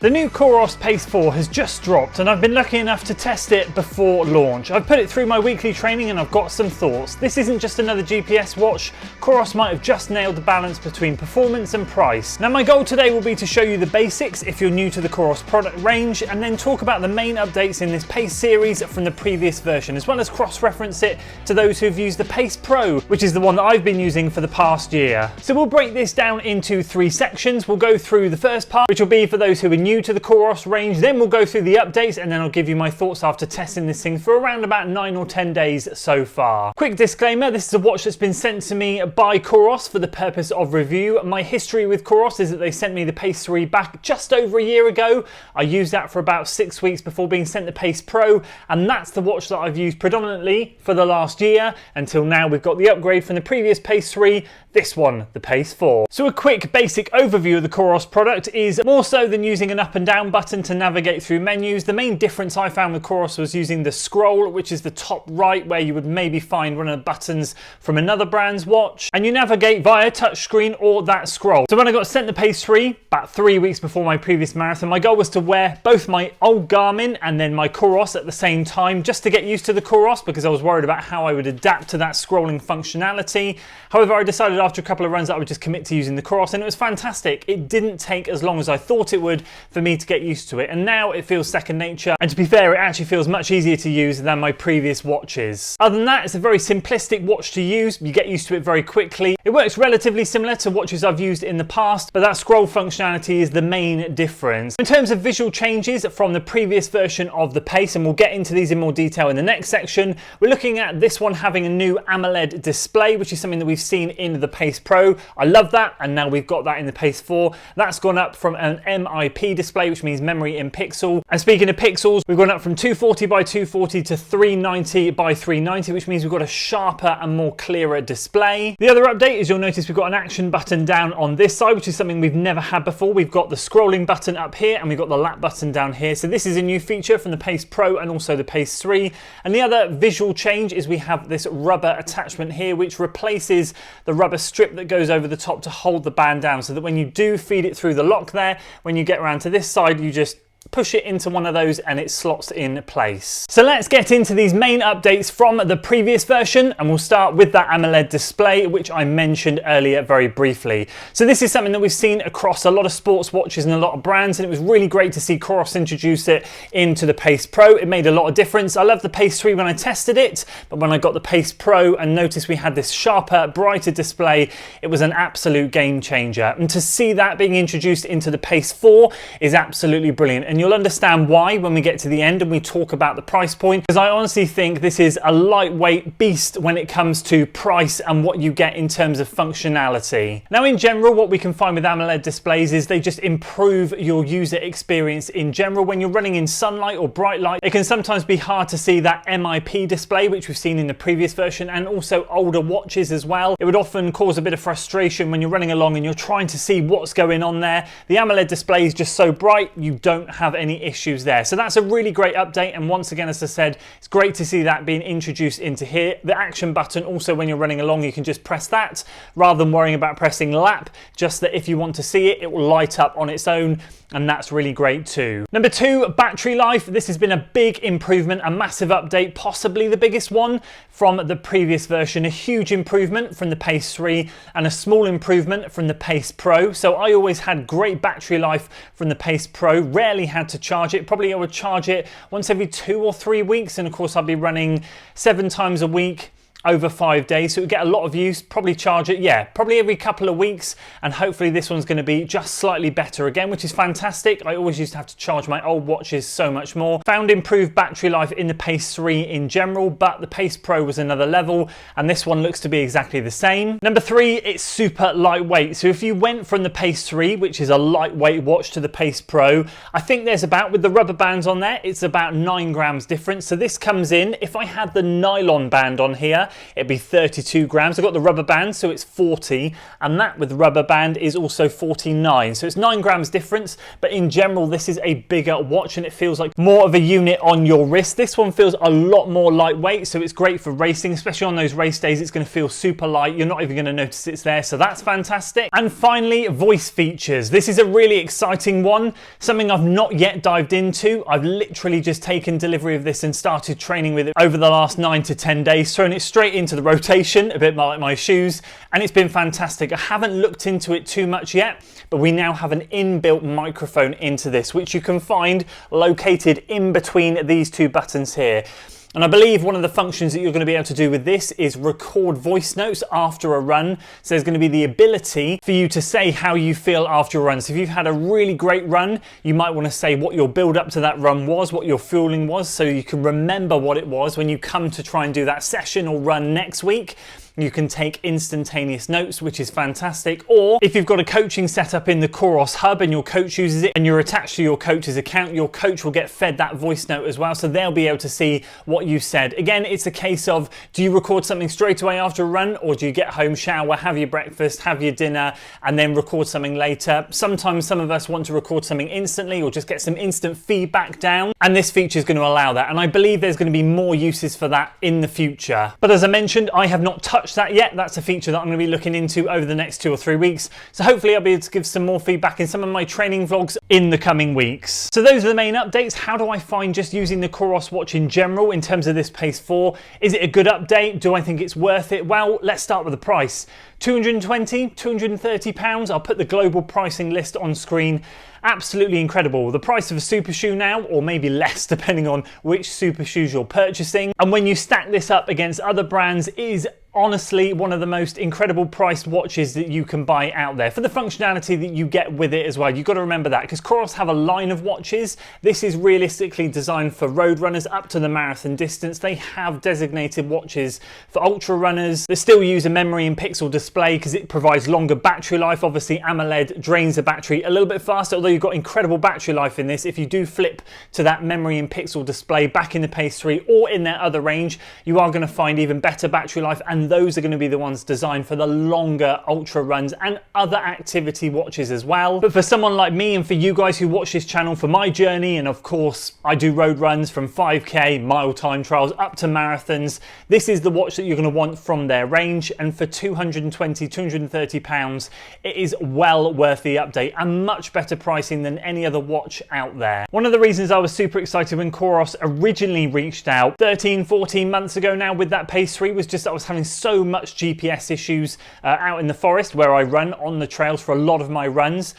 The new Coros Pace 4 has just dropped and I've been lucky enough to test it before launch. I've put it through my weekly training and I've got some thoughts. This isn't just another GPS watch. Coros might have just nailed the balance between performance and price. Now my goal today will be to show you the basics if you're new to the Coros product range, and then talk about the main updates in this Pace series from the previous version, as well as cross-reference it to those who've used the Pace Pro, which is the one that I've been using for the past year. So we'll break this down into 3 sections. We'll go through the first part, which will be for those who are new to the Coros range, then we'll go through the updates, and then I'll give you my thoughts after testing this thing for around about 9 or 10 days so far. Quick disclaimer, this is a watch that's been sent to me by Coros for the purpose of review. My history with Coros is that they sent me the Pace 3 back just over a year ago. I used that for about 6 weeks before being sent the Pace Pro, and that's the watch that I've used predominantly for the last year until now. We've got the upgrade from the previous Pace 3, this one, the Pace 4. So a quick basic overview of the Coros product is more so than using an up and down button to navigate through menus. The main difference I found with Coros was using the scroll, which is the top right, where you would maybe find one of the buttons from another brand's watch, and you navigate via touchscreen or that scroll. So when I got sent the Pace 3, about 3 weeks before my previous marathon, my goal was to wear both my old Garmin and then my Coros at the same time, just to get used to the Coros, because I was worried about how I would adapt to that scrolling functionality. However, I decided after a couple of runs that I would just commit to using the Coros, and it was fantastic. It didn't take as long as I thought it would for me to get used to it, and now it feels second nature, and to be fair, it actually feels much easier to use than my previous watches. Other than that, it's a very simplistic watch to use. You get used to it very quickly. It works relatively similar to watches I've used in the past, but that scroll functionality is the main difference. In terms of visual changes from the previous version of the Pace, and we'll get into these in more detail in the next section, we're looking at this one having a new AMOLED display, which is something that we've seen in the Pace Pro. I love that, and now we've got that in the Pace 4. That's gone up from an MIP display, which means memory in pixel. And speaking of pixels, we've gone up from 240 by 240 to 390 by 390, which means we've got a sharper and more clearer display. The other update is you'll notice we've got an action button down on this side, which is something we've never had before. We've got the scrolling button up here and we've got the lap button down here. So this is a new feature from the Pace Pro and also the Pace 3. And the other visual change is we have this rubber attachment here, which replaces the rubber strip that goes over the top to hold the band down, so that when you do feed it through the lock there, when you get around to this side, you just push it into one of those and it slots in place. So let's get into these main updates from the previous version, and we'll start with that AMOLED display, which I mentioned earlier very briefly. So this is something that we've seen across a lot of sports watches and a lot of brands, and it was really great to see Coros introduce it into the Pace Pro. It made a lot of difference. I loved the Pace 3 when I tested it, but when I got the Pace Pro and noticed we had this sharper, brighter display, it was an absolute game changer. And to see that being introduced into the Pace 4 is absolutely brilliant. And you'll understand why when we get to the end and we talk about the price point, because I honestly think this is a lightweight beast when it comes to price and what you get in terms of functionality. Now, in general, what we can find with AMOLED displays is they just improve your user experience in general. When you're running in sunlight or bright light, it can sometimes be hard to see that MIP display, which we've seen in the previous version, and also older watches as well. It would often cause a bit of frustration when you're running along and you're trying to see what's going on there. The AMOLED display is just so bright, you don't have any issues there. So that's a really great update, and once again, as I said, it's great to see that being introduced into here. The action button also, when you're running along, you can just press that rather than worrying about pressing lap, just that if you want to see it, it will light up on its own, and that's really great too. Number 2, battery life. This has been a big improvement, a massive update, possibly the biggest one from the previous version. A huge improvement from the Pace 3 and a small improvement from the Pace Pro. So I always had great battery life from the Pace Pro, rarely had to charge it. Probably I would charge it once every 2 or 3 weeks, and of course I'd be running 7 times a week over 5 days, so we get a lot of use. Probably charge it, yeah, probably every couple of weeks, and hopefully this one's going to be just slightly better again, which is fantastic. I always used to have to charge my old watches so much more. Found improved battery life in the Pace 3 in general, but the Pace Pro was another level, and this one looks to be exactly the same. Number 3, it's super lightweight. So if you went from the Pace 3, which is a lightweight watch, to the Pace Pro, I think there's about, with the rubber bands on there, it's about 9 grams difference. So this comes in, if I had the nylon band on here, it'd be 32 grams. I've got the rubber band, so it's 40, and that with the rubber band is also 49. So it's 9 grams difference, but in general, this is a bigger watch and it feels like more of a unit on your wrist. This one feels a lot more lightweight, so it's great for racing, especially on those race days. It's going to feel super light. You're not even going to notice it's there, so that's fantastic. And finally, voice features. This is a really exciting one, something I've not yet dived into. I've literally just taken delivery of this and started training with it over the last 9 to 10 days, thrown it straight into the rotation, a bit like my shoes, and it's been fantastic. I haven't looked into it too much yet, but we now have an inbuilt microphone into this, which you can find located in between these two buttons here. And I believe one of the functions that you're going to be able to do with this is record voice notes after a run. So there's going to be the ability for you to say how you feel after a run. So if you've had a really great run, you might want to say what your build up to that run was, what your fueling was, so you can remember what it was when you come to try and do that session or run next week. You can take instantaneous notes, which is fantastic. Or if you've got a coaching setup in the Coros hub and your coach uses it and you're attached to your coach's account, your coach will get fed that voice note as well. So they'll be able to see what you said. Again, it's a case of, do you record something straight away after a run, or do you get home, shower, have your breakfast, have your dinner, and then record something later? Sometimes some of us want to record something instantly or just get some instant feedback down. And this feature is going to allow that. And I believe there's going to be more uses for that in the future. But as I mentioned, I have not touched that yet. That's a feature that I'm going to be looking into over the next 2 or 3 weeks. So hopefully I'll be able to give some more feedback in some of my training vlogs in the coming weeks. So those are the main updates. How do I find just using the Coros watch in general in terms of this Pace 4? Is it a good update? Do I think it's worth it? Well, let's start with the price. 220, 230 pounds. I'll put the global pricing list on screen. Absolutely incredible. The price of a super shoe now, or maybe less depending on which super shoes you're purchasing. And when you stack this up against other brands, it is honestly one of the most incredible priced watches that you can buy out there for the functionality that you get with it as well. You've got to remember that, because Coros have a line of watches. This is realistically designed for road runners up to the marathon distance. They have designated watches for ultra runners that still use a memory and pixel display because it provides longer battery life. Obviously AMOLED drains the battery a little bit faster, although you've got incredible battery life in this. If you do flip to that memory and pixel display back in the Pace 3 or in their other range, you are going to find even better battery life, and those are going to be the ones designed for the longer ultra runs and other activity watches as well. But for someone like me, and for you guys who watch this channel for my journey, and of course I do road runs from 5k mile time trials up to marathons, this is the watch that you're going to want from their range. And for 220, 230 pounds, it is well worth the update and much better pricing than any other watch out there. One of the reasons I was super excited when Coros originally reached out 13, 14 months ago now with that Pace 3 was just that I was having so much GPS issues out in the forest where I run on the trails for a lot of my runs.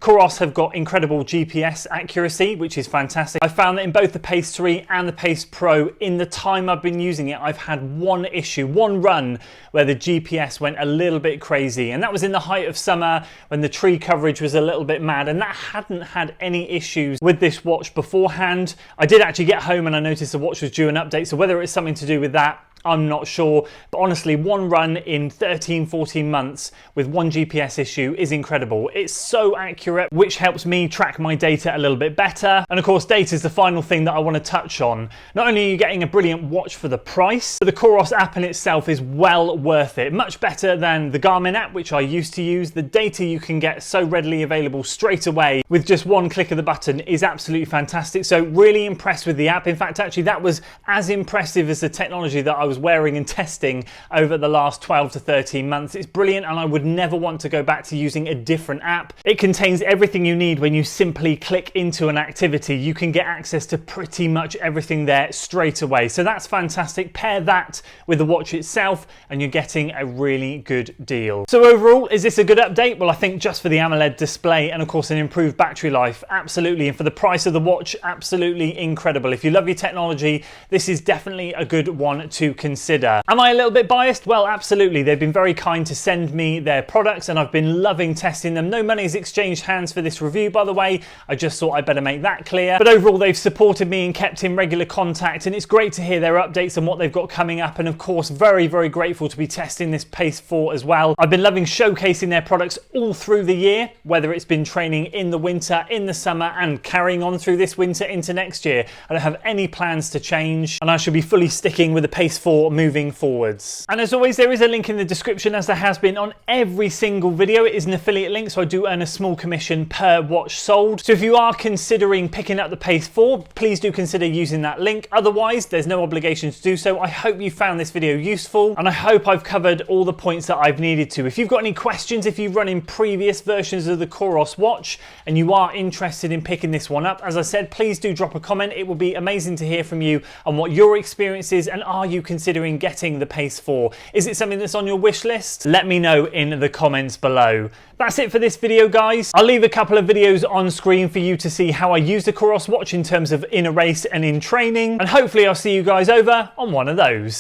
Coros have got incredible GPS accuracy, which is fantastic. I found that in both the Pace 3 and the Pace Pro, in the time I've been using it, I've had one issue, one run where the GPS went a little bit crazy. And that was in the height of summer when the tree coverage was a little bit mad, and that hadn't had any issues with this watch beforehand. I did actually get home and I noticed the watch was due an update. So whether it's something to do with that, I'm not sure, but honestly, one run in 13, 14 months with one GPS issue is incredible. It's so accurate, which helps me track my data a little bit better. And of course, data is the final thing that I want to touch on. Not only are you getting a brilliant watch for the price, but the Coros app in itself is well worth it. Much better than the Garmin app, which I used to use. The data you can get so readily available straight away with just one click of the button is absolutely fantastic. So really impressed with the app. In fact, actually, that was as impressive as the technology that I was wearing and testing over the last 12 to 13 months. It's brilliant, and I would never want to go back to using a different app. It contains everything you need when you simply click into an activity. You can get access to pretty much everything there straight away. So that's fantastic. Pair that with the watch itself and you're getting a really good deal. So overall, is this a good update? Well, I think just for the AMOLED display and of course an improved battery life, absolutely. And for the price of the watch, absolutely incredible. If you love your technology, this is definitely a good one to consider. Am I a little bit biased? Well, absolutely. They've been very kind to send me their products and I've been loving testing them. No money has exchanged hands for this review, by the way. I just thought I'd better make that clear. But overall, they've supported me and kept in regular contact, and it's great to hear their updates and what they've got coming up. And of course, very, very grateful to be testing this Pace 4 as well. I've been loving showcasing their products all through the year, whether it's been training in the winter, in the summer, and carrying on through this winter into next year. I don't have any plans to change, and I should be fully sticking with the Pace for moving forwards. And as always, there is a link in the description, as there has been on every single video. It is an affiliate link, so I do earn a small commission per watch sold. So if you are considering picking up the Pace 4, please do consider using that link. Otherwise, there's no obligation to do so. I hope you found this video useful, and I hope I've covered all the points that I've needed to. If you've got any questions, if you've run in previous versions of the Coros watch and you are interested in picking this one up, as I said, please do drop a comment. It will be amazing to hear from you on what your experience is, and are you considering getting the Pace 4? Is it something that's on your wish list? Let me know in the comments below. That's it for this video, guys. I'll leave a couple of videos on screen for you to see how I use the Coros watch in terms of in a race and in training, and hopefully I'll see you guys over on one of those.